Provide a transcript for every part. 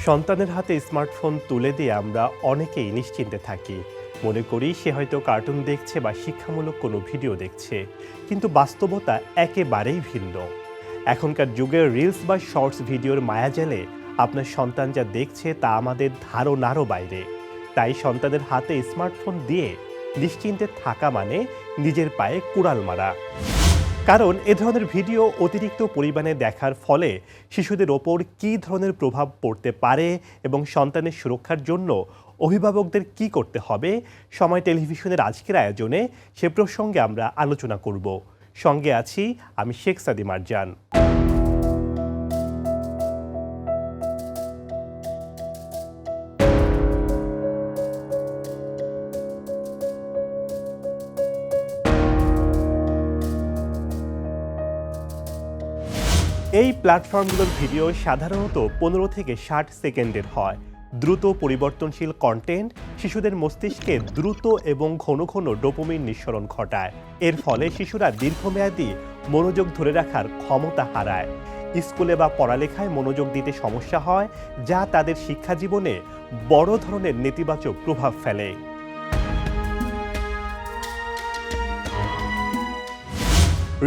সন্তানের হাতে স্মার্টফোন তুলে দিয়ে আমরা অনেকেই নিশ্চিন্তে থাকি। মনে করি সে হয়তো কার্টুন দেখছে বা শিক্ষামূলক কোনো ভিডিও দেখছে, কিন্তু বাস্তবতা একেবারেই ভিন্ন। এখনকার যুগের রিলস বা শর্টস ভিডিওর মায়াজালে আপনার সন্তান যা দেখছে তা আমাদের ধারণারও বাইরে। তাই সন্তানের হাতে স্মার্টফোন দিয়ে নিশ্চিন্তে থাকা মানে নিজের পায়ে কুড়াল মারা। কারণ এ ধরনের ভিডিও অতিরিক্ত পরিমাণে দেখার ফলে শিশুদের ওপর কী ধরনের প্রভাব পড়তে পারে এবং সন্তানের সুরক্ষার জন্য অভিভাবকদের কি করতে হবে, সময় টেলিভিশনের আজকের আয়োজনে সে প্রসঙ্গে আমরা আলোচনা করব। সঙ্গে আছি আমি শেখ সাদি মারজান। এই প্ল্যাটফর্মগুলোর ভিডিও সাধারণত 15 থেকে 60 সেকেন্ডের হয়। দ্রুত পরিবর্তনশীল কন্টেন্ট শিশুদের মস্তিষ্কে দ্রুত এবং ঘন ঘন ডোপামিন নিঃসরণ ঘটায়। এর ফলে শিশুরা দীর্ঘমেয়াদী মনোযোগ ধরে রাখার ক্ষমতা হারায়। স্কুলে বা পড়ালেখায় মনোযোগ দিতে সমস্যা হয়, যা তাদের শিক্ষা জীবনে বড় ধরনের নেতিবাচক প্রভাব ফেলে।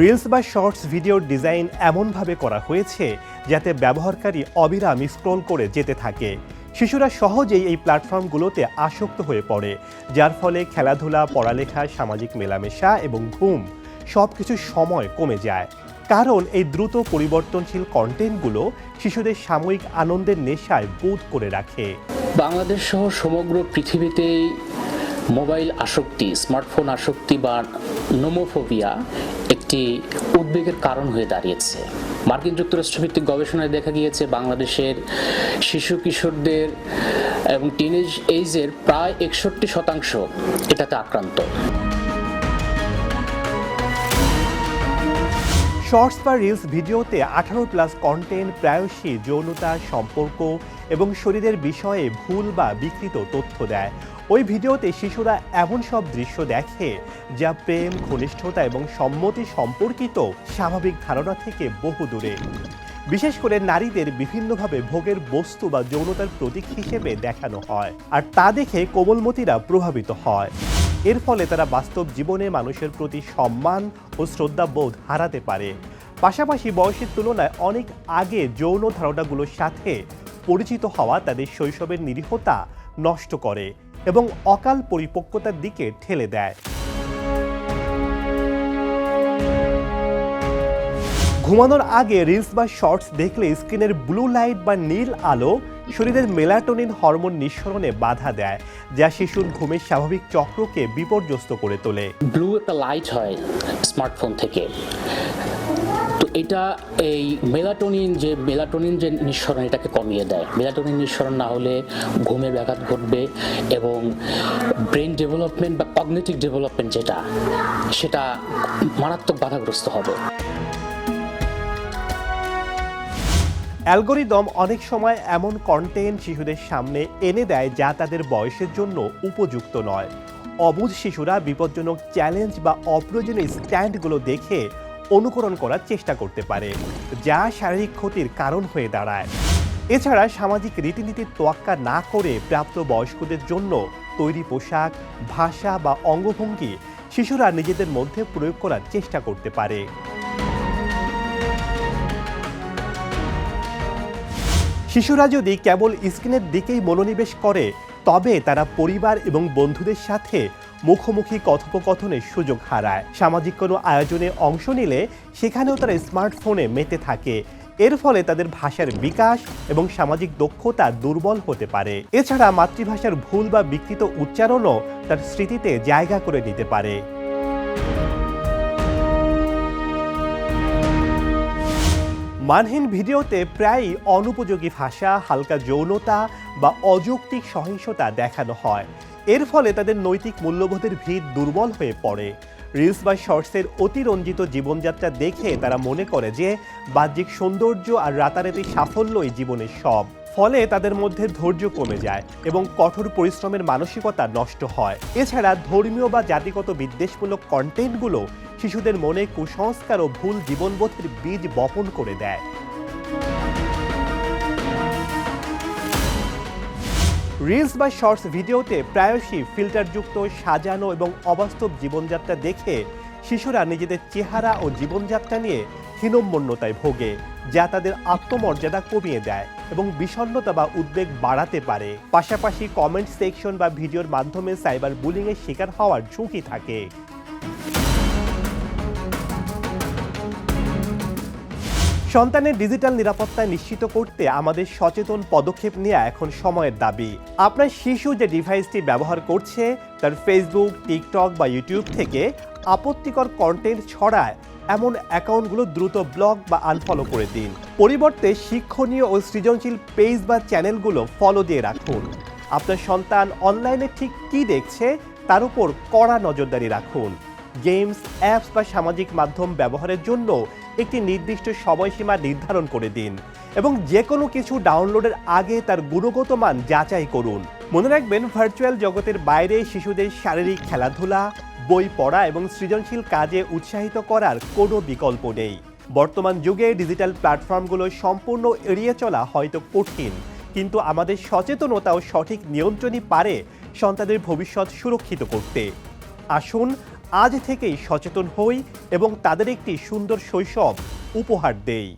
রিলস বা শর্টস ভিডিওর ডিজাইন এমনভাবে করা হয়েছে যাতে ব্যবহারকারী অবিরাম স্ক্রল করে যেতে থাকে। শিশুরা সহজেই এই প্ল্যাটফর্মগুলোতে আসক্ত হয়ে পড়ে, যার ফলে খেলাধুলা, পড়ালেখা, সামাজিক মেলামেশা এবং ঘুম সব কিছুর সময় কমে যায়। কারণ এই দ্রুত পরিবর্তনশীল কন্টেন্টগুলো শিশুদের সাময়িক আনন্দের নেশায় বোধ করে রাখে। বাংলাদেশ সহ সমগ্র পৃথিবীতেই মোবাইল আসক্তি, স্মার্টফোন আসক্তি বা নোমোফোবিয়া একটি উদ্বেগের কারণ হয়ে দাঁড়িয়েছে। মার্কিন যুক্তরাষ্ট্রভিত্তিক গবেষণায় দেখা গিয়েছে বাংলাদেশের শিশু কিশোরদের এবং টিনেজ এইজের প্রায় 61% এটাতে আক্রান্ত। শর্টস বা রিলস ভিডিওতে 18+ কন্টেন্ট প্রায়শই যৌনতা, সম্পর্ক এবং শরীরের বিষয়ে ভুল বা বিকৃত তথ্য দেয়। ওই ভিডিওতে শিশুরা এমন সব দৃশ্য দেখে যা প্রেম, ঘনিষ্ঠতা এবং সম্মতি সম্পর্কিত স্বাভাবিক ধারণা থেকে বহু দূরে। বিশেষ করে নারীদের বিভিন্নভাবে ভোগের বস্তু বা যৌনতার প্রতীক হিসেবে দেখানো হয়, আর তা দেখে কোমলমতিরা প্রভাবিত হয়। এর ফলে তারা বাস্তব জীবনে মানুষের প্রতি সম্মান ও শ্রদ্ধাবোধ হারাতে পারে। পাশাপাশি বয়সের তুলনায় অনেক আগে যৌন ধারণাগুলোর সাথে পরিচিত হওয়া তাদের শৈশবের নিরীহতা নষ্ট করে এবং অকাল পরিপক্কতার দিকে ঠেলে দেয়। ঘুমানোর আগে রিলস বা শর্টস দেখলে স্ক্রিনের ব্লু লাইট বা নীল আলো শরীরের মেলাটোনিন হরমোন নিঃসরণে বাধা দেয়, যা শিশুর ঘুমের স্বাভাবিক চক্রকে বিপর্যস্ত করে তোলে। ব্লু একটা লাইট হয় স্মার্টফোন থেকে, তো এটা এই মেলাটোনিন যে নিঃসরণ এটাকে কমিয়ে দেয়। মেলাটোনিন নিঃসরণ না হলে ঘুমের ব্যাঘাত ঘটবে এবং ব্রেন ডেভেলপমেন্ট বা কগনিটিভ ডেভেলপমেন্ট সেটা মারাত্মক বাধাগ্রস্ত হবে। অ্যালগোরিদম অনেক সময় এমন কন্টেন্ট শিশুদের সামনে এনে দেয় যা তাদের বয়সের জন্য উপযুক্ত নয়। অবুঝ শিশুরা বিপজ্জনক চ্যালেঞ্জ বা অপ্রয়োজনীয় স্ট্যান্ডগুলো দেখে অনুকরণ করার চেষ্টা করতে পারে, যা শারীরিক ক্ষতির কারণ হয়ে দাঁড়ায়। এছাড়া সামাজিক রীতিনীতির তোয়াক্কা না করে প্রাপ্তবয়স্কদের জন্য তৈরি পোশাক, ভাষা বা অঙ্গভঙ্গি শিশুরা নিজেদের মধ্যে প্রয়োগ করার চেষ্টা করতে পারে। শিশুরা যদি কেবল স্ক্রিনের দিকেই মনোনিবেশ করে, তবে তারা পরিবার এবং বন্ধুদের সাথে মুখোমুখি কথোপকথনের সুযোগ হারায়। সামাজিক কোনো আয়োজনে অংশ নিলে সেখানেও তারা স্মার্টফোনে মেতে থাকে। এর ফলে তাদের ভাষার বিকাশ এবং সামাজিক দক্ষতা দুর্বল হতে পারে। এছাড়া মাতৃভাষার ভুল বা বিকৃত উচ্চারণও তার স্মৃতিতে জায়গা করে নিতে পারে। মানহীন ভিডিওতে প্রায়ই অনুপযোগী ভাষা, হালকা যৌনতা বা অযৌক্তিক সহিংসতা দেখানো হয়। এর ফলে তাদের নৈতিক মূল্যবোধের ভিত দুর্বল হয়ে পড়ে। রিলস বা শর্টসের অতিরঞ্জিত জীবনযাত্রা দেখে তারা মনে করে যে বাহ্যিক সৌন্দর্য আর রাতারাতি সাফল্যই জীবনের সব। ফলে তাদের মধ্যে ধৈর্য কমে যায় এবং কঠোর পরিশ্রমের মানসিকতা নষ্ট হয়। এছাড়া ধর্মীয় বা জাতিগত বিদ্বেষমূলক কন্টেন্টগুলো শিশুদের মনে কুসংস্কার ও ভুল জীবনবোধের বীজ বপন করে দেয়। রিলস বা শর্টস ভিডিওতে প্রায়শই ফিল্টারযুক্ত সাজানো এবং অবাস্তব জীবনযাত্রা দেখে শিশুরা নিজেদের চেহারা ও জীবনযাত্রা নিয়ে হীনম্মন্যতায় ভোগে, যা তাদের আত্মমর্যাদা কমিয়ে দেয় এবং বিষণ্ণতা বা উদ্বেগ বাড়াতে পারে। পাশাপাশি কমেন্ট সেকশন বা ভিডিওর মাধ্যমে সাইবার বুলিংয়ের শিকার হওয়ার ঝুঁকি থাকে। সন্তানের ডিজিটাল নিরাপত্তা নিশ্চিত করতে আমাদের সচেতন পদক্ষেপ নেওয়া এখন সময়ের দাবি। আপনার শিশু যে ডিভাইসটি ব্যবহার করছে তার ফেসবুক, টিকটক বা ইউটিউব থেকে আপত্তিকর কন্টেন্ট ছড়ায় এমন অ্যাকাউন্টগুলো দ্রুত ব্লক বা আনফলো করে দিন। পরিবর্তে শিক্ষণীয় ও সৃজনশীল পেজ বা চ্যানেলগুলো ফলো দিয়ে রাখুন। আপনার সন্তান অনলাইনে ঠিক কী দেখছে তার উপর কড়া নজরদারি রাখুন। গেমস, অ্যাপস বা সামাজিক মাধ্যম ব্যবহারের জন্য একটি নির্দিষ্ট সময়সীমা নির্ধারণ করে দিন এবং যে কোনো কিছু ডাউনলোডের আগে তার গুণগত মান যাচাই করুন। মনে রাখবেন, ভার্চুয়াল জগতের বাইরে শিশুদের শারীরিক খেলাধুলা, বই পড়া এবং সৃজনশীল কাজে উৎসাহিত করার কোনো বিকল্প নেই। বর্তমান যুগে ডিজিটাল প্ল্যাটফর্মগুলো সম্পূর্ণ এড়িয়ে চলা হয়তো কঠিন, কিন্তু আমাদের সচেতনতা ও সঠিক নিয়ন্ত্রণই পারে সন্তানের ভবিষ্যৎ সুরক্ষিত করতে। আসুন আজ থেকেই সচেতন হই এবং তাদের একটি সুন্দর শৈশব উপহার দেই।